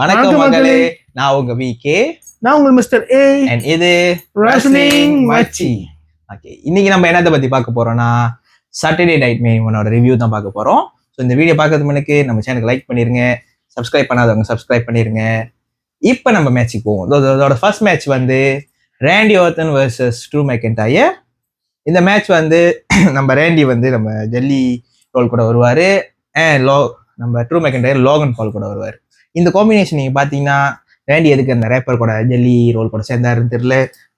வணக்கம் மக்களே, நான் உங்க விகே. நான் உங்க மிஸ்டர் ஏ. அண்ட் இது Wrestling மச்சி. ஓகே, இன்னைக்கு நம்ம என்னத்தை பத்தி பார்க்க போறோம்னா சாட்டர்டே நைட் மேனோட ரிவ்யூ தான் பார்க்க போறோம். ஸோ இந்த வீடியோ பார்க்கறதுக்கு முன்னாடி நம்ம சேனலுக்கு லைக் பண்ணிருங்க, சப்ஸ்கிரைப் பண்ணாதவங்க சப்ஸ்கிரைப் பண்ணிருங்க. இப்போ நம்ம மேட்சுக்கு போவோம். இதோட ஃபர்ஸ்ட் மேட்ச் வந்து ரேண்டி ஆர்டன் வர்சஸ் ட்ரூ மெக்கன்டையர். இந்த மேட்ச் வந்து நம்ம ரேண்டி வந்து நம்ம ஜெல்லி ரோல் கூட வருவாரு, நம்ம ட்ரூ மெக்கன்டையர் லோகன் பால் கூட வருவார். இந்த காம்பினேஷன் நீங்க பாத்தீங்கன்னா ரேண்டி எதுக்கு அந்த ரேப்பர் கூட ஜெல்லி ரோல் கூட சேர்ந்தாருன்னு தெரியல,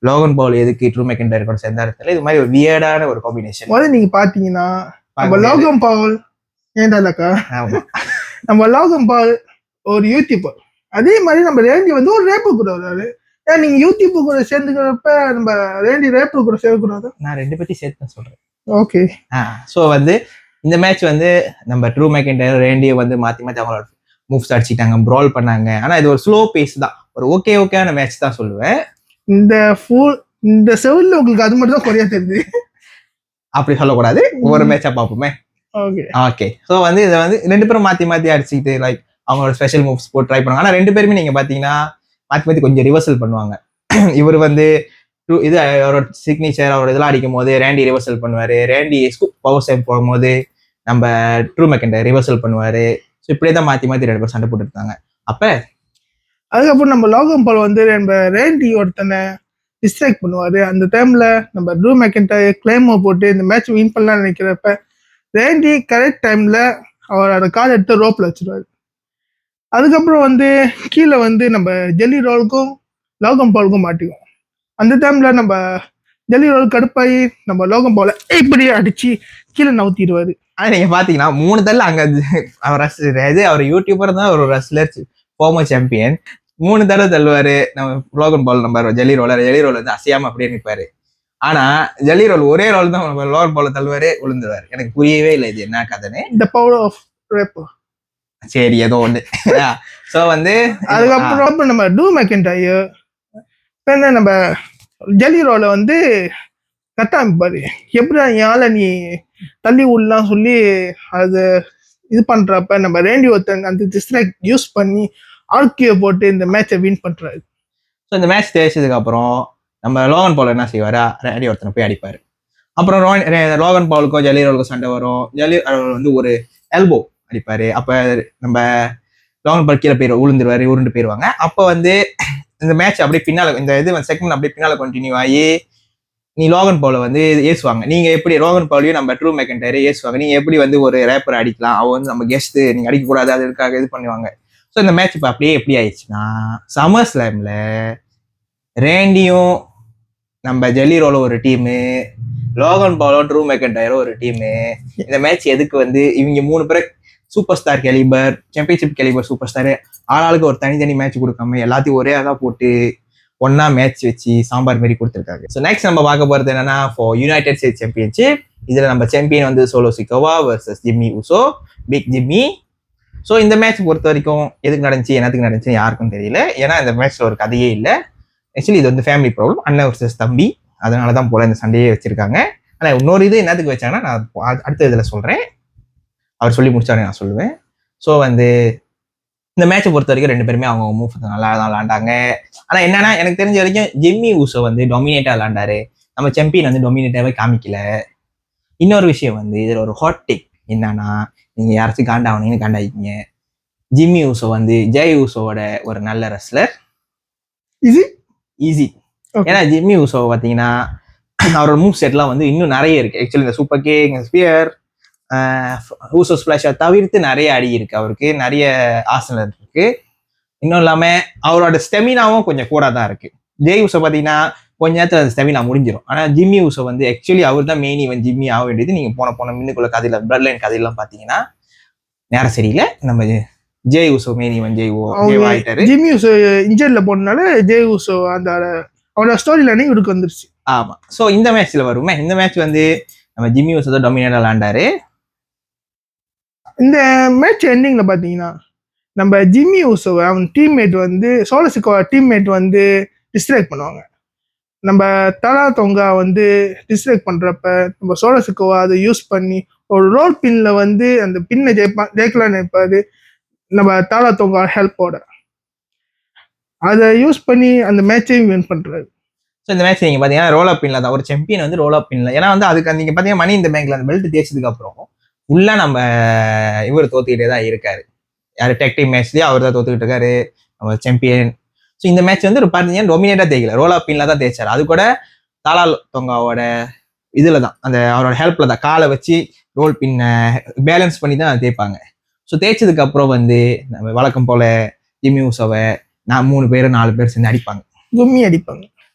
லோகன் பால் எதுக்கு ட்ரூ மெக்கன்டையர் கூட சேர்ந்தாருன்னு தெரியல. இது மாதிரி ஒரு வியர்டான ஒரு காம்பினேஷன். முதல்ல நீங்க பாத்தீங்கன்னா நம்ம லோகன் பால் ஏண்டாலக்கா, நம்ம லோகன் பால் ஒரு யூடியூபர், அதே மாதிரி நம்ம ரேண்டி வந்து ஒரு ரேப்பர் கூட வராரு. ஏன் நீங்க யூடியூப் கூட சேர்ந்துக்கிறப்ப நம்ம ரேண்டி ரேப்பர் கூட சேர்க்கக்கூடாது? நான் ரெண்டு பத்தி சேர்த்து தான் சொல்றேன். ஓகே. ஸோ வந்து இந்த மேட்ச் வந்து நம்ம ட்ரூ மெக்கன்டையர் ரேண்டியை வந்து மாத்தி மாத்தி அவங்களோட மூவ்ஸ் அடிச்சிட்டாங்க, ப்ரால் பண்ணாங்க. ஆனா இது ஒரு ஸ்லோ பேஸ் தான், ஒரு ஓகேயான மேட்ச் தான் சொல்லுவேன். இந்த செவல்ல உங்களுக்கு அது மட்டும் தான் குறையா தெரியுது. அப்படி சொல்லக்கூடாது, ஒரு மேட்சா பார்ப்போமே. ஓகே. ஸோ வந்து இதை வந்து ரெண்டு பேரும் மாத்தி மாத்தி அடிச்சுக்கிட்டு லைக் அவங்களோட ஸ்பெஷல் மூவ்ஸ் போட்டு ட்ரை பண்ணுவாங்க. ஆனா ரெண்டு பேருமே நீங்க பாத்தீங்கன்னா மாத்தி மாத்தி கொஞ்சம் ரிவர்சல் பண்ணுவாங்க. இவர் வந்து இது அவரோட சிக்னேச்சர் அவரோட இதெல்லாம் அடிக்கும் போது ரேண்டி ரிவர்சல் பண்ணுவாரு, ரேண்டி பவர் சேவ் போகும்போது நம்ம ட்ரூ மெக்கன்டையர் ரிவர்சல் பண்ணுவாரு. ஸோ இப்படியே தான் மாற்றி மாற்றி ரெண்டு பேரும் சண்டை போட்டு இருக்காங்க. அப்போ அதுக்கப்புறம் நம்ம லோகன் பால் வந்து நம்ம ரேண்டி ஒருத்தனை டிஸ்ட்ராக்ட் பண்ணுவாரு. அந்த டைம்ல நம்ம ட்ரூ மெக்கன்டையர் கிளைமோ போட்டு இந்த மேட்ச் வின் பண்ணலாம்னு நினைக்கிறப்ப ரேண்டி கரெக்ட் டைம்ல அவரோட கால் எடுத்து ரோப்ல வச்சிருவாரு. அதுக்கப்புறம் வந்து கீழே வந்து நம்ம ஜெல்லி ரோலுக்கும் லோகன் பாலுக்கும் மாட்டிக்கும். அந்த டைம்ல நம்ம ஜெல்லி ரோல் கடுப்பாயி நம்ம லோகன் பாலை இப்படி அடிச்சு கீழே நவுத்திடுவாரு. ஆனா நீங்க பாத்தீங்கன்னா 3 தடவை அங்க அவர் யூடியூபர் தான், ஒரு ரெஸ்லர் ஃபார்மர் சாம்பியன். 3 தடவை தள்ளுவாரு நம்ம லோகன் பால். நம்ம ஜெல்லி ரோல் வந்து அசையாம அப்படியே நிற்பாரு. ஆனா ஜெல்லி ரோல் ஒரே ரோல் தான் நம்ம லோகன் பால் தள்ளுவாரு, விழுந்துருவாரு. எனக்கு புரியவே இல்லை இது என்ன கதைன்னு. இந்த பவர் ஆஃப் ரேப். சரி, ஏதோ ஒண்ணு. சோ வந்து அதுக்கப்புறம் நம்ம ட்ரூ மெக்கன்டையர் நம்ம ஜெல்லி ரோலை வந்து கட்டாமிப்பாரு. எப்படி யால நீ தள்ளி விடலாம் சொல்லி அது இது பண்றப்ப நம்ம ரேண்டி ஒருத்தன் அந்த டிஸ்ட்ராக்ட் யூஸ் பண்ணி ஆர்கியூ போட்டு இந்த மேட்சை வின் பண்றாரு. ஸோ இந்த மேட்ச் தேய்ச்சதுக்கு அப்புறம் நம்ம லோகன் பால் என்ன செய்வாரு, ரேண்டி ஒருத்தனை போய் அடிப்பாரு. அப்புறம் லோகன் பாலுக்கும் ஜெல்லி ரோலுக்கும் சண்டை வரும். ஜெல்லி வந்து ஒரு எல்போ அடிப்பாரு. அப்ப நம்ம லோகன் பால் கீழே போயிரு உளுந்துருவாரு, உருண்டு போயிருவாங்க. அப்போ வந்து இந்த மேட்ச் அப்படியே பின்னால இந்த இது செக்மெண்ட் அப்படியே பின்னால கண்டினியூ ஆகி நீ லோகன் பாலை வந்து ஏசுவாங்க. நீங்க எப்படி லோகன் பாலையும் நம்ம ட்ரூ மெக்கன்டையர் ஏசுவாங்க, நீங்க எப்படி வந்து ஒரு ரேப்பர் அடிக்கலாம், அவன் வந்து நம்ம கெஸ்ட், நீங்க அடிக்கக்கூடாது, அதுக்காக இது பண்ணுவாங்க. ஸோ இந்த மேட்ச் இப்போ அப்படியே எப்படி ஆயிடுச்சுன்னா சம்மர் ஸ்லாம்ல ரேண்டியும் நம்ம ஜெல்லி ரோலும் ஒரு டீமு, லோகன் பாலும் ட்ரூ மெக்கன்டையரும் ஒரு டீமு. இந்த மேட்ச் எதுக்கு வந்து இவங்க 3 பேர் super star calibre, championship calibre super star, ஆளாளுக்கு ஒரு தனித்தனி மேட்ச் கொடுக்காம எல்லாத்தையும் ஒரே அதான் போட்டு ஒன்னா மேட்ச் வச்சு சாம்பார் மாரி கொடுத்துருக்காங்க. ஸோ நெக்ஸ்ட் நம்ம பார்க்க போறது என்னன்னா ஃபார் யுனைடெட் ஸ்டேட்ஸ் சாம்பியன்ஷிப். இதுல நம்ம சாம்பியன் வந்து Solo Sikoa versus Jimmy Uso, big Jimmy. So இந்த மேட்ச் பொறுத்த வரைக்கும் எதுக்கு நடந்துச்சு என்னத்துக்கு நடந்துச்சு யாருக்கும் தெரியல. ஏன்னா இந்த மேட்ச்ல ஒரு கதையே இல்லை. ஆக்சுவலி இது வந்து ஃபேமிலி ப்ராப்ளம், அண்ணன் வர்சஸ் தம்பி, அதனாலதான் போல இந்த சண்டையே வச்சிருக்காங்க. ஆனா இன்னொரு இது என்னத்துக்கு வச்சாங்கன்னா நான் அடுத்த இதுல சொல்றேன், அவர் சொல்லி முடிச்சாரு நான் சொல்லுவேன். ஸோ வந்து இந்த மேட்சை பொறுத்த வரைக்கும் ரெண்டு பேருமே அவங்க மூவ் நல்லா தான் விளாண்டாங்க. ஆனா என்னன்னா எனக்கு தெரிஞ்ச வரைக்கும் ஜிம்மி ஊசோ வந்து டொமினேட்டா விளாண்டாரு, நம்ம சாம்பியன் வந்து டொமினேட்டாவே காமிக்கல. இன்னொரு விஷயம் வந்து இதுல ஒரு ஹாட் டேக் என்னன்னா, நீங்க யாராச்சும் காண்டாவனீங்கன்னு காண்டாயிக்கீங்க, ஜிம்மி ஊசோ வந்து ஜெய் ஊசோவோட ஒரு நல்ல ரெஸ்லர். ஈஸி. ஏன்னா ஜிம்மி ஊசோ பாத்தீங்கன்னா அவரோட மூவ் செட்லாம் வந்து இன்னும் நிறைய இருக்கு. ஆக்சுவலி இந்த சூப்பர் கிக், ஸ்பியர், ஊசோ ஸ்பிளாஷை தவிர்த்து நிறைய அடி இருக்கு அவருக்கு, நிறைய ஆசனம் இருக்கு. இன்னும் இல்லாம அவரோட ஸ்டெமினாவும் கொஞ்சம் கூட தான் இருக்கு. ஜெய் ஊசோ பாத்தீங்கன்னா கொஞ்ச நேரத்துல அந்த ஸ்டெமினா முடிஞ்சிடும். ஆனா ஜிம்மி ஊசோ வந்து ஆக்சுவலி அவர் தான் மெயின் இவன் ஜிம்மி ஆக வேண்டியது. நீங்க போன மின்னுக்குள்ள கதையில பிளட் லைன் கதையெல்லாம் பாத்தீங்கன்னா நேரம் சரியில்லை, நம்ம ஜெய் ஊசோ மெயின் இவன் ஜெய் ஆயிட்டாரு. ஜிம்மி ஊசோ இன்ஜர்ல போனனால ஜெய் ஊசோ அந்த அவரோட ஸ்டோரி லைனே இவருக்கு வந்துருச்சு. ஆமா. ஸோ இந்த மேட்ச்ல வருமே, இந்த மேட்ச் வந்து நம்ம ஜிம்மி ஊசோ தான் டொமினேட்டா விளாண்டாரு. இந்த மேட்ச் எண்டிங்ல பாத்தீங்கன்னா நம்ம ஜிம்மி ஊசோவை அவன் டீம்மேட் வந்து சோலோ சிக்கோவா டீம்மேட் வந்து டிஸ்ட்ராக்ட் பண்ணுவாங்க. நம்ம தலா தொங்கா வந்து டிஸ்ட்ராக்ட் பண்றப்ப நம்ம சோலோ சிக்கோவா அதை யூஸ் பண்ணி ஒரு ரோல் பின்ல வந்து அந்த பின்னை ஜெயிக்கலாம்னு நினைப்பாரு நம்ம தலா தொங்கா ஹெல்ப்போட. அதை யூஸ் பண்ணி அந்த மேட்சையும் வின் பண்றாரு. ஸோ இந்த மேட்ச் நீங்க பாத்தீங்கன்னா ரோல் அப் பின்ல தான் ஒரு சாம்பியன் வந்து ரோல் அப் பின்ல. ஏன்னா வந்து அதுக்கு நீங்க பாத்தீங்கன்னா மணி இந்த பேங்க்ல அந்த பெல்ட் தேய்ச்சதுக்கு அப்புறம் ஃபுல்லா நம்ம இவர் தோத்துக்கிட்டே தான் இருக்காரு. யாரு டெக் டீம் மேட்ச்லயே அவர் தான் தோத்துக்கிட்டு இருக்காரு நம்ம சாம்பியன். ஸோ இந்த மேட்ச் வந்து ஒரு பார்த்தீங்கன்னா டொமினேட்டா தேய்க்கல, ரோல் அப் பின்ல தான் தேய்ச்சாரு. அது கூட தாலால் தொங்காவோட இதுல தான் அந்த அவரோட ஹெல்ப்ல தான் காலை வச்சு ரோல் பின்ன பேலன்ஸ் பண்ணி தான் தேய்ப்பாங்க. ஸோ தேய்ச்சதுக்கு அப்புறம் வந்து நம்ம வழக்கம் போல ஜிம்மி ஊசோவை நான் 3 பேர் 4 பேர் சேர்ந்து அடிப்பாங்க, கும்மி அடிப்பாங்க.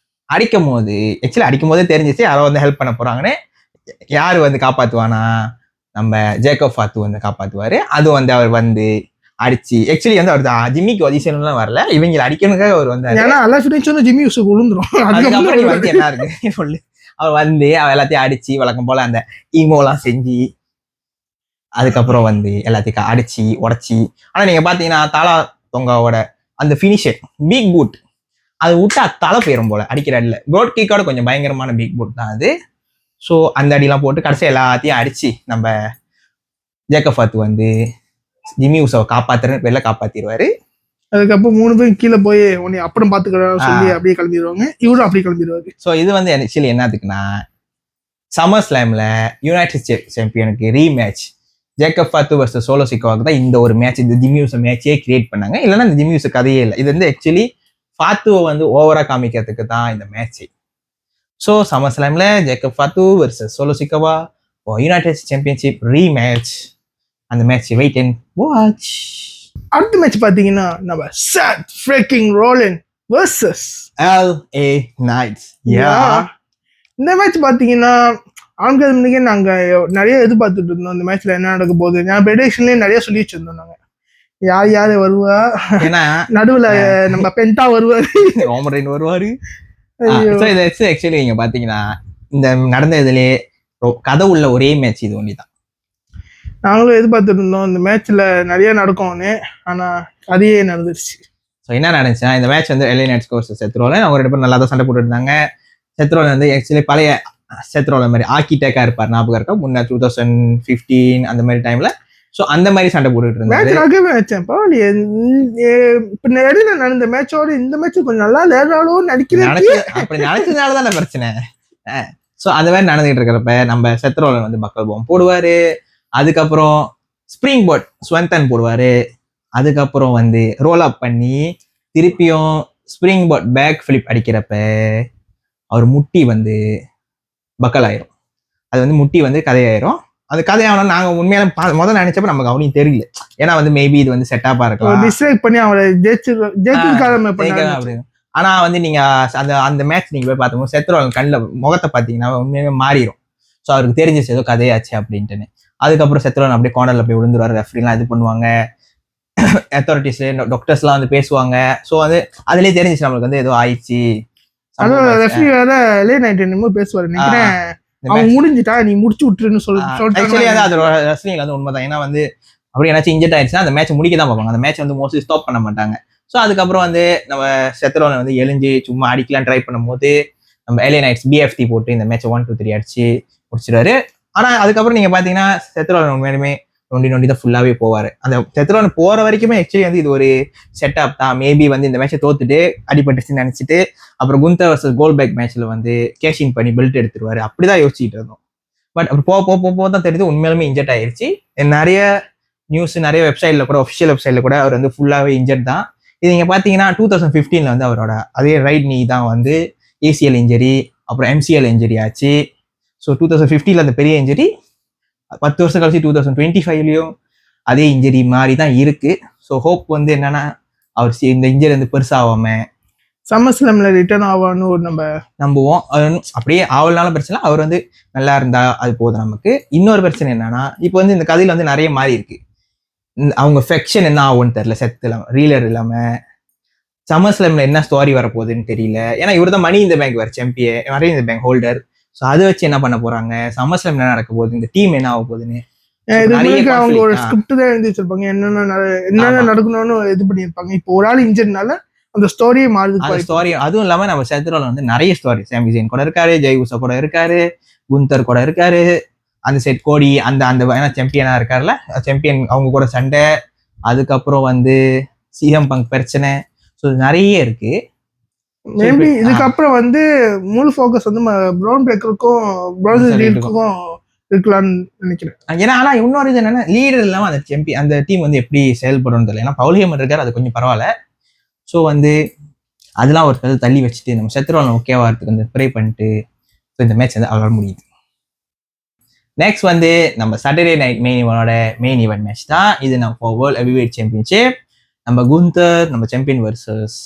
அடிக்கும் போது ஆக்சுவலி அடிக்கும் போதே தெரிஞ்சிச்சு யாரோ வந்து ஹெல்ப் பண்ண போறாங்கன்னு. யாரு வந்து காப்பாத்துவானா, நம்ம ஜேக்கப் ஃபாத்து வந்து காப்பாத்துவாரு. அது வந்து அவர் வந்து அடிச்சு ஆக்சுவலி வந்து அவர் ஜிம்மிக்கு ஒதிசன்லாம் வரல, இவங்களை அடிக்கணுக்காக அவர் வந்து ஏன்னா எல்லா ஃபினிஷரும் ஜிம்மி யூஸுக்கு விழுந்துரும். அதுக்கப்புறம் நீ வந்து என்ன இருக்கு சொல்லு. அவர் வந்து அவ எல்லாத்தையும் அடிச்சு வழக்கம் போல அந்த ஈமோலாம் செஞ்சு அதுக்கப்புறம் வந்து எல்லாத்தையும் அடிச்சு உடச்சி. ஆனா நீங்க பாத்தீங்கன்னா தாலா தொங்காவோட அந்த ஃபினிஷர் பிக் பூட் அது விட்டா தலை போயிரும் போல அடிக்கிற அடியில. கோட் கிக்கோட கொஞ்சம் பயங்கரமான பிக் பூட் தான் அது. ஸோ அந்த அடியெல்லாம் போட்டு கடைசி எல்லாத்தையும் அடிச்சு நம்ம ஜேக்கப் ஃபாத்து வந்து ஜிம்மி ஊசோவை காப்பாத்துறன்னு பேர்ல காப்பாத்திடுவாரு. அதுக்கப்புறம் 3 பேரும் கீழே போய் உன்னை அப்புறம் பாத்துக்கிறோம் சொல்லி அப்படியே கிளம்பிடுவாங்க. இவரும் அப்படி கிளம்பிடுவாரு. ஸோ இது வந்து ஆக்சுவலி என்னதுக்குன்னா சம்மர் ஸ்லாம்ல யுனைடெட் ஸ்டேட்ஸ் சாம்பியனுக்கு rematch Jacob Fatu versus Solo சிக்கோவாக்கு தான் இந்த ஒரு மேட்ச், இந்த ஜிம்மி ஊசோ மேட்சே கிரியேட் பண்ணாங்க. இல்லைன்னா இந்த ஜிம்மி ஊசோ கதையே இல்லை. இது வந்து ஆக்சுவலி ஃபாத்துவை வந்து ஓவரா காமிக்கிறதுக்கு தான் இந்த மேட்ச். ஸோ சம்மர் ஸ்லாம்ல Jacob Fatu versus Solo Sikoa United championship rematch. அந்த மேட்ச் வெயிட் அண்ட் வாட்ச். அடுத்த மேட்ச் பாத்தீங்கன்னா நம்ம Seth freaking Rollins versus LA Knights. இந்த மேட்ச் பாத்தீங்கன்னா ஆண்கள் முன்னே நாங்க நிறைய எதிர்பார்த்துட்டு இருந்தோம். இந்த மேட்ச்ல என்ன நடக்க போகுது, நான் ப்ரெடிக்ஷன்லயே நிறைய சொல்லி வச்சிருந்தோம். நாங்க யாரு வருவா, ஏன்னா நடுவுல நம்ம பென்டா வருவாரு, ரோமன் வருவாரு. ஆக்சுவலி நீங்க பாத்தீங்கன்னா இந்த நடந்த இதுலயே கதை உள்ள ஒரே மேட்ச் இது ஒண்டி தான். நாங்களும் எதிர்பார்த்துட்டு இருந்தோம் இந்த மேட்ச்ல நிறைய நடக்கும்னு. ஆனா அதையே நடந்துருச்சு. ஸோ என்ன நடந்துச்சுன்னா இந்த மேட்ச் வந்து LA Knights வர்சஸ் செத் ரோலன். அவங்க 2 பேரும் நல்லா தான் சண்டை போட்டு இருந்தாங்க. செத் ரோலன் வந்து ஆக்சுவலி பழைய செத் ரோலன் மாதிரி ஆர்கிடெக்டா இருப்பார், ஞாபகம் இருக்கா, முன்ன 2015 அந்த மாதிரி டைம்ல. ஸோ அந்த மாதிரி சண்டை போட்டுட்டு இருந்தாரு. இடையில நடந்த மேட்சோட இந்த மேட்ச் கொஞ்சம் நல்லா லேடாலும் நடிக்கிறேன் அப்படி நினைச்சதுனால தானே பிரச்சனை. ஸோ அந்த மாதிரி நடந்துகிட்டு இருக்கிறப்ப நம்ம செத் ரோலன் வந்து பக்கல் பாம் போடுவாரு. அதுக்கப்புறம் ஸ்ப்ரிங் போர்ட் ஸ்வென்தன் போடுவாரு. அதுக்கப்புறம் வந்து ரோல் அப் பண்ணி திருப்பியும் ஸ்ப்ரிங் போர்ட் பேக் ஃபிளிப் அடிக்கிறப்ப அவர் முட்டி வந்து பக்கல் ஆயிரும். அது வந்து முட்டி வந்து கதையாயிரும். அது கதையாகணும் நாங்க உண்மையால முதல்ல நினைச்சப்ப நமக்கு அவனையும் தெரியல. ஏன்னா வந்து மேபி இது வந்து செட்டப்பா இருக்கலாம், டிஸ்ட்ராக்ட் பண்ணி அவரை ஜெயிச்சு. ஆனா வந்து நீங்க அந்த மேட்ச் நீங்க போய் பார்த்தோம் செத் ரோலன் கண்ணில் முகத்தை பார்த்தீங்கன்னா உண்மையாவே மாறிடும். ஸோ அவருக்கு தெரிஞ்சிச்சு ஏதோ கதையாச்சு அப்படின்ட்டுன்னு. அதுக்கப்புறம் செத் ரோலன் அப்படியே கார்னர்ல போய் விழுந்துருவாரு. ரெஃப்ரிலாம் இது பண்ணுவாங்க, அத்தாரிட்டிஸ் டாக்டர்ஸ்லாம் வந்து பேசுவாங்க. ஸோ வந்து அதுலயே தெரிஞ்சிச்சு நம்மளுக்கு வந்து ஏதோ ஆயிடுச்சு. பேசுவாரு நினைக்கிறேன், அவன் முடிஞ்சிட்டா நீ முடிச்சு விட்டுருன்னு சொல்லிட்டு உண்மைதான். ஏன்னா வந்து அப்படி ஏன்னாச்சும் இன்ஜெக்ட் ஆயிடுச்சுன்னா அந்த மேட்ச் முடிக்க தான் பார்ப்பாங்க. அந்த மேட்ச் வந்து மோஸ்ட்லி ஸ்டாப் பண்ண மாட்டாங்க. ஸோ அதுக்கப்புறம் வந்து நம்ம செத் ரோலன் வந்து எழுஞ்சி சும்மா அடிக்கலாம் ட்ரை பண்ணும்போது நம்ம LA Knights BFT போட்டு இந்த மேட்ச் 1-2-3 அடிச்சு முடிச்சிருவாரு. ஆனா அதுக்கப்புறம் நீங்க பாத்தீங்கன்னா செத் ரோலன் உண்மையுமே நொண்டி தான் ஃபுல்லாவே போவாரு. அந்த செத் ரோலன் போற வரைக்குமே ஆக்சுவலி வந்து இது ஒரு செட்டப் தான். மேபி வந்து இந்த மேட்சை தோத்துட்டு அடிபட்டுச்சுன்னு நினைச்சிட்டு அப்புறம் குந்தர் வர்சஸ் கோல்பேக் மேட்ச்ல வந்து கேஷிங் பண்ணி பெல்ட் எடுத்துருவாரு. அப்படிதான் யோசிச்சுட்டு இருந்தோம். பட் அப்புறம் போக தான் தெரியுது உண்மையிலுமே இன்ஜெக்ட் ஆயிருச்சு. நிறைய நியூஸ் நிறைய வெப்சைட்ல கூட ஒஃபிஷியல் வெப்சைட்ல கூட அவர் வந்து ஃபுல்லாவே இன்ஜெக்ட் தான். இது நீங்க பாத்தீங்கன்னா 2015 வந்து அவரோட அதே ரைட் நீ தான் வந்து ACL இன்ஜரி, அப்புறம் MCL இன்ஜரி ஆச்சு. ஸோ 2015 அந்த பெரிய இன்ஜரி 10 வருஷம் கழிச்சு 2025லயும் அதே இன்ஜரி மாதிரி தான் இருக்கு. ஸோ ஹோப் வந்து என்னன்னா அவர் இந்த இன்ஜரி வந்து பெருசாகாம சம்மர்ஸ்லாம்ல ரிட்டர்ன் ஆவான்னு ஒரு நம்புவோம். அப்படியே ஆவல்னாலும் பிரச்சனை, அவர் வந்து நல்லா இருந்தா அது போதும் நமக்கு. இன்னொரு பிரச்சனை என்னன்னா இப்போ வந்து இந்த கதையில வந்து நிறைய மாறி இருக்கு. அவங்க ஃபெக்ஷன் என்ன ஆகும்னு தெரியல, செத்து இல்லாம ரீலர் இல்லாம சம்மர்ஸ்லாம்ல என்ன ஸ்டோரி வரப்போகுதுன்னு தெரியல. ஏன்னா இவர் தான் மணி இந்த பேங்க் வேற சாம்பியன், மணி இந்த பேங்க் ஹோல்டர். ஸோ அதை வச்சு என்ன பண்ண போறாங்க, சம்மர்ஸ்லாம் என்ன நடக்க போகுது, இந்த டீம் என்ன ஆக போகுதுன்னு அவங்க ஒரு ஸ்கிரிப்ட் தான் எழுதி வச்சிருப்பாங்க. என்னென்ன நடக்கணும்னு இது பண்ணியிருப்பாங்க. இப்போ ஒரு ஆள் இன்ஜர்னால அந்த ஸ்டோரியே மாறுது. ஸ்டோரி அதுவும் இல்லாம நம்ம செத் ரோலன் வந்து நிறைய ஸ்டோரி, சாமி ஜெயின் கூட இருக்காரு, ஜெய் உசோ கூட இருக்காரு, குந்தர் கூட இருக்காரு, அந்த செட் கோடி அந்த சாம்பியனா இருக்காருல்ல, சாம்பியன் அவங்க கூட சண்டை, அதுக்கப்புறம் வந்து CM பங்க் பிரச்சனை. ஸோ நிறைய இருக்கு. மேபி இதுக்கப்புறம் வந்து முழு ஃபோக்கஸ் வந்து ப்ரௌன் பேக்கருக்கும் ப்ரௌசருக்கும் இருக்கலாம்னு நினைக்கிறேன். ஏன்னா ஆனா இன்னொரு இது என்னன்னா லீடர் இல்லாம அந்த டீம் வந்து எப்படி செயல்படும் தெரியல. ஏன்னா பவுலியமர் இருக்காரு, அது கொஞ்சம் பரவாயில்ல. ஸோ வந்து அதெல்லாம் ஒரு கதை தள்ளி வச்சுட்டு நம்ம செத்துருவாங்க ஓகேவா இருக்கு வந்து ப்ரே பண்ணிட்டு இந்த மேட்ச் வந்து விளாட முடியுது. நெக்ஸ்ட் வந்து நம்ம Saturday night main event match தான் இது. நம்ம வேர்ல்ட் ஹெவிவெயிட் சாம்பியன்ஷிப் நம்ம குந்தர் நம்ம சாம்பியன் வர்சஸ்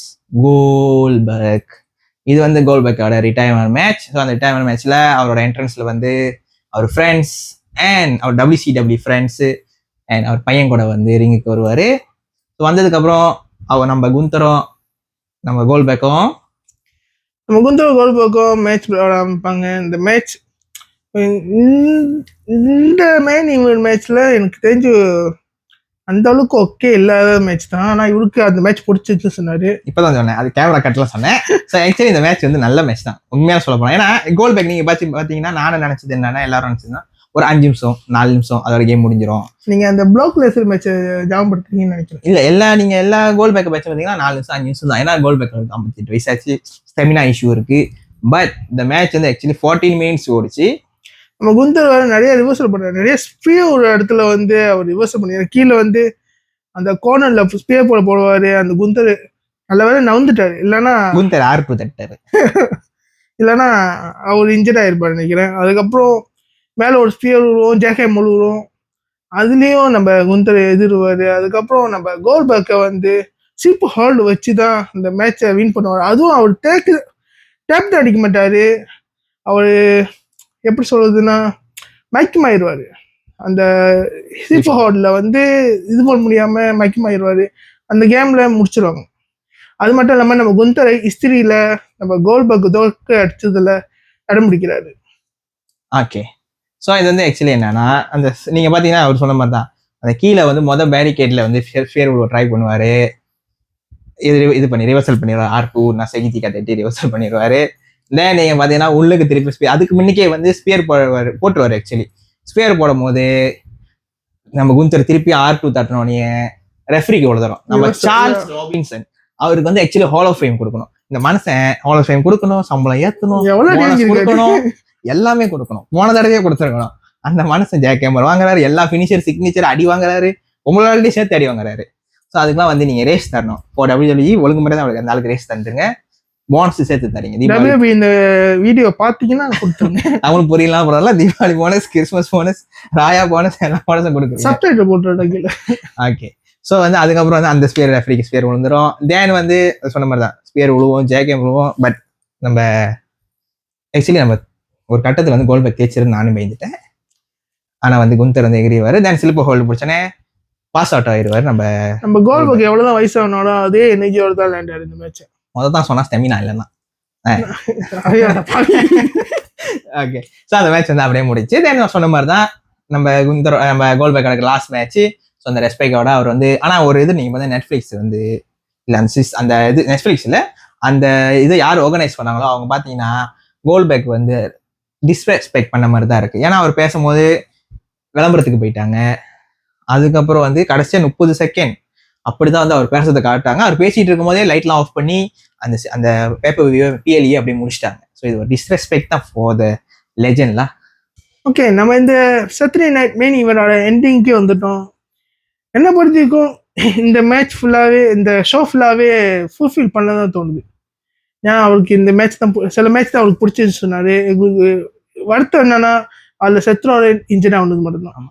கோல்பர்க். இது வந்து கோல்பர்க்கோட ரிட்டையர்மெண்ட் மேட்ச். ஸோ அந்த ரிட்டையர்மெண்ட் மேட்ச்ல அவரோட என்ட்ரன்ஸ்ல வந்து அவர் ஃப்ரெண்ட்ஸ் அண்ட் அவர் WCW ஃப்ரெண்ட்ஸு அண்ட் அவர் பையன் கூட வந்து ரிங்குக்கு வருவார். ஸோ வந்ததுக்கப்புறம் அவர் நம்ம குந்தரும் நம்ம கோல்பர்க்கும் மேட்ச் விளையாட ஆரம்பிப்பாங்க. இந்த மேட்ச் இந்த மெயின் ஈவென்ட் மேட்ச்ல எனக்கு தெரிஞ்சு அந்த அளவுக்கு ஓகே இல்லாத மேட்ச் தான். ஆனா இவருக்கு அந்த மேட்ச் பிடிச்சிச்சு சொன்னாரு. இப்பதான் சொன்னேன், அது கேமரா கட்ல சொன்னேன். ஸோ ஆக்சுவலி இந்த மேட்ச் வந்து நல்ல மேட்ச் தான் உண்மையா சொல்ல போனா. ஏன்னா கோல்பர்க் நீங்க பாத்தீங்கன்னா நானும் நினைச்சது என்னன்னா எல்லாரும் நினைச்சதுன்னா ஒரு 5 நிமிஷம் 4 நிமிஷம் அதோட கேம் முடிஞ்சிடும். நீங்க அந்த பிளாக் லேசர் மேட்ச் ஜாபப்படுத்துறீங்கன்னு நினைக்கிறேன். இல்ல நீங்க எல்லா கோல்பர்க் மேட்ச் பாத்தீங்கன்னா 4 நிமிஷம் 5 நிமிஷம் தான். ஏன்னா கோல்பர்க் 58 வயசாச்சு, ஸ்டெமினா இஷ்யூ இருக்கு. பட் இந்த மேட்ச் வந்து ஆக்சுவலி 14 மினிட்ஸ் ஓடிச்சு. நம்ம குந்தர் வேற நிறைய ரிவர்சல் பண்றாரு. நிறைய ஸ்பியர் ஒரு இடத்துல வந்து அவர் ரிவர்சல் பண்ணி கீழே வந்து அந்த கோர்னர்ல ஸ்பியர் போடுவாரு. அந்த குந்தர் நல்ல வேலை நவுந்துட்டாரு, இல்லைன்னா குந்தர் ஆர்ப்பு தட்டாரு, இல்லைன்னா அவர் இன்ஜர்ட் ஆயிருப்பாரு நினைக்கிறேன். அதுக்கப்புறம் மேல ஒரு ஸ்பியர் விழுவோம், ஜேகேம் விழுவோம், அதுலயும் நம்ம குந்தர் எதிர்வாரு. அதுக்கப்புறம் நம்ம கோல்பர்க்கை வந்து சீப்பு ஹோல்டு வச்சுதான் இந்த மேட்சை வின் பண்ணுவார். அதுவும் அவர் டேப் அடிக்க மாட்டாரு. அவரு எப்படி சொல்றதுன்னா மயக்கமாயிருவாரு. அந்த சீப்பு ஹோல்ட்ல வந்து இது பண்ண முடியாம மயக்கமாயிருவாரு. அந்த கேம்ல முடிச்சிருவாங்க. அது மட்டும் இல்லாம நம்ம குந்தரை இஸ்திரியில நம்ம கோல்பர்க் தோக்க அடிச்சதுல இடம் பிடிக்கிறாரு. ஓகே, ஸோ இது வந்து ஆக்சுவலி என்னன்னா அந்த நீங்க பாத்தீங்கன்னா அவர் சொன்ன மாதிரி தான் அந்த கீழே வந்து பேரிகேட்ல வந்து ட்ரை பண்ணுவாரு, இது பண்ணி ரிவர்சல் பண்ணிடுவாரு. R2 நான் செகித்தி கட்டி ரிவர்சல் பண்ணிடுவாரு. தென் நீங்க பாத்தீங்கன்னா உள்ளுக்கு திருப்பி அதுக்கு முன்னுக்கே வந்து ஸ்பியர் போட்டுருவாரு. ஆக்சுவலி ஸ்பியர் போடும் போது நம்ம குந்தர் திருப்பி R2 தட்டினோடனே ரெஃப்ரிக்கு உழுதுறோம். நம்ம சார்ல்ஸ் ராபின்சன் அவருக்கு வந்து ஆக்சுவலி ஹால் ஆஃப் ஃபேம் கொடுக்கணும். இந்த மனுஷன் ஹால் ஆஃப் ஃபேம் கொடுக்கணும், சம்பளம் ஏத்தணும், கொடுக்கணும், எல்லாமே கொடுக்கணும். போன தடவையே கொடுத்துருக்கணும். அந்த மனுஷன் ஜேகேமர் வாங்குறாரு, எல்லா ஃபினிஷர் சிக்னேச்சர் அடி வாங்குறாரு, உங்களோட சேர்த்து அடி வாங்குறாரு. ஸோ அதுக்கெல்லாம் வந்து நீங்க ரேஸ் தரணும். இப்போ WWE ஒழுங்கு முறை தான் அந்த ஆளுக்கு ரேஸ் தந்துருங்க, போனஸ் சேர்த்து தரீங்க. தீபாவளி இந்த வீடியோ பாத்தீங்கன்னா கொடுத்துருங்க. அவங்களுக்கு புரியலாம் பரவாயில்ல. Deepavali bonus, Christmas bonus, Raya bonus, எல்லா போனஸும் கொடுக்குறீங்க. சப்டைட்டில் போட்டுருங்க. ஓகே, ஸோ வந்து அதுக்கப்புறம் வந்து அந்த ஸ்பியர் ரெஃப்ரிக்கு ஸ்பியர் விழுந்துரும். தேன் வந்து சொன்ன மாதிரி தான் ஸ்பியர் விழுவோம், ஜேகேம் விழுவோம். பட் நம்ம ஆக்சுவலி நம்ம ஒரு கட்டத்தில் வந்து கோல்பர்க் தேய்ச்சிருந்து நானும் பயந்துட்டேன். ஆனா வந்து குந்தர் வந்து எகிரிவாரு. தென் சிலிப்பர் ஹோல்டு பிடிச்சனே பாஸ் அவுட் ஆயிடுவாரு. நம்ம கோல்பர்க் எவ்வளவுதான் வயசானாலும் அதே எனர்ஜியோட தான் விளையாண்டாரு இந்த மேட்ச். தான் சொன்னா ஸ்டெமினா இல்லைன்னா. ஓகே, ஸோ அந்த மேட்ச் வந்து அப்படியே முடிச்சு. தென் சொன்ன மாதிரி தான் நம்ம கோல்பர்க் கணக்கு லாஸ்ட் மேட்ச். ஸோ அந்த ரெஸ்பெக்டோட அவர் வந்து ஆனால் ஒரு இது நீங்கள் வந்து நெட்ஃப்ளிக்ஸ் வந்து இல்லை அந்த இது நெட்ஃப்ளிக்ஸ் இல்லை அந்த இதை யார் ஆர்கனைஸ் பண்ணாங்களோ அவங்க பார்த்தீங்கன்னா கோல்பர்க் வந்து டிஸ்ரெஸ்பெக்ட் பண்ண மாதிரி தான் இருக்கு. ஏன்னா அவர் பேசும்போது விளம்பரத்துக்கு போயிட்டாங்க. அதுக்கப்புறம் வந்து கடைசியா 30 செகண்ட் அப்படிதான் வந்து அவர் பேசுறதை காட்டாங்க. அவர் பேசிட்டு இருக்கும் போதே லைட்லாம் ஆஃப் பண்ணி அந்த பேப்பர் PLE அப்படி முடிச்சிட்டாங்க. ஸோ இது ஒரு டிஸ்ரெஸ்பெக்ட் தான் ஃபார் த லெஜெண்ட்லாம். ஓகே, நம்ம இந்த சாட்டர்டே நைட் மெயின் ஈவென்ட்டோட எண்டிங்க்கு வந்துட்டோம். என்ன பொறுத்திருக்கும் இந்த மேட்ச் ஃபுல்லாவே இந்த ஷோ ஃபுல்லாவே ஃபுல்ஃபில் பண்ணதான் தோணுது. ஏன் அவருக்கு இந்த மேட்ச் தான் சில மேட்ச் தான் அவருக்கு பிடிச்சிருந்து சொன்னாரு. எங்களுக்கு வருத்தம் என்னன்னா அதுல செத்ரோட இன்ஜின் ஆனது மட்டும்தான்.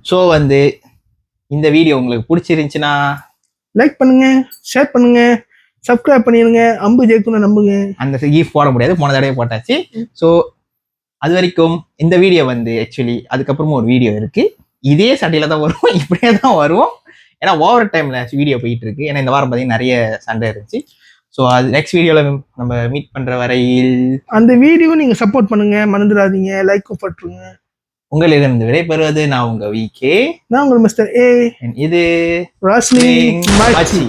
ஸோ வந்து இந்த வீடியோ உங்களுக்கு பிடிச்சிருந்துச்சுன்னா லைக் பண்ணுங்க, ஷேர் பண்ணுங்க, சப்ஸ்கிரைப் பண்ணிடுங்க. அம்பு ஜெயிக்கணும் நம்புங்க. அந்த கிஃப்ட் போட முடியாது, போன தடவை போட்டாச்சு. ஸோ அது வரைக்கும் இந்த வீடியோ வந்து ஆக்சுவலி அதுக்கப்புறமா ஒரு வீடியோ இருக்கு. இதே சண்டையில தான் வருவோம், இப்படியே தான் வருவோம். ஏன்னா ஓவர் டைம்ல வீடியோ போயிட்டு இருக்கு. ஏன்னா இந்த வாரம் பார்த்தீங்கன்னா நிறைய சண்டை இருந்துச்சு. ஸோ அது நெக்ஸ்ட் வீடியோவில் நம்ம மீட் பண்ற வரையில் அந்த வீடியோ நீங்க சப்போர்ட் பண்ணுங்க, மறந்துடாதீங்க, லைக் போட்டுருங்க. உங்களிடம் விடைபெறுவது நான் உங்க VK, நான் உங்கள் மிஸ்டர் A, இது ராஸ்லிங் மாச்சி.